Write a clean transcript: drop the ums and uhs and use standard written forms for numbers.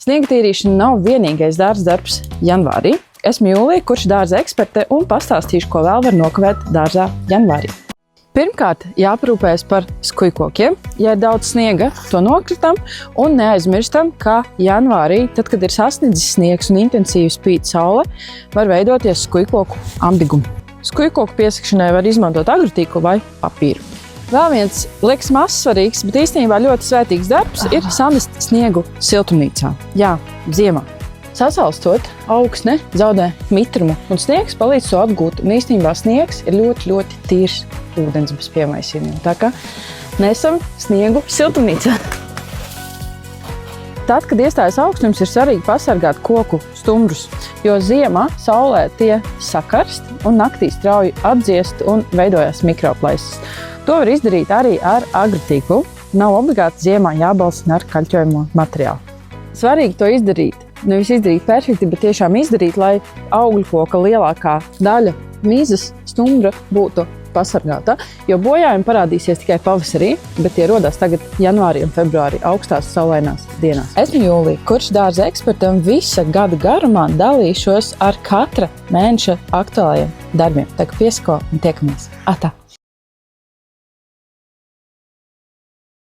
Sniega tīrīšana nav vienīgais dārza darbs janvārī. Esmu Jūlija, kurš dārza eksperte, un pastāstīšu, ko vēl var nokavēt dārzā janvārī. Pirmkārt, jāparūpējas par skujkokiem. Ja ir daudz sniega, to nokritam un neaizmirstam, ka janvārī, tad, kad ir sasniedzis sniegs un intensīvi spīd saule, var veidoties skujkoku ambigumi. Skujkoku piesakšanai var izmantot agrotīklu vai papīru. Vēl viens, liekas mazs svarīgs, bet īstenībā ļoti svētīgs darbs ir samest sniegu siltumnīcā. Jā, ziemā. Sasalstot, augsne zaudē mitrumu, un sniegs palīdz to atgūt. Un īstenībā sniegs ir ļoti, ļoti tīrs ūdens bez piemaisījumiem. Tā kā nesam sniegu siltumnīcā. Tad, kad iestājas augstums, ir svarīgi pasargāt koku stumbrus, jo ziemā saulē tie sakarst un naktī strauji atdziest un veidojas mikroplaisas. To var izdarīt arī ar agrotīklu. Nav obligāti ziemā jābalstina ar kaļķojamo materiālu. Svarīgi to izdarīt. Nevis izdarīt perfekti, bet tiešām izdarīt, lai augļkoka lielākā daļa mizas stumbra būtu pasargāta, jo bojājumi parādīsies tikai pavasarī, bet tie rodās tagad janvārī un februārī augstās saulainās dienās. Esmu Jūlija, kurš dārza ekspertam visa gada garumā dalīšos ar katra mēneša aktuālajiem darbiem. Tā kā piesako un tiekamies. Atā!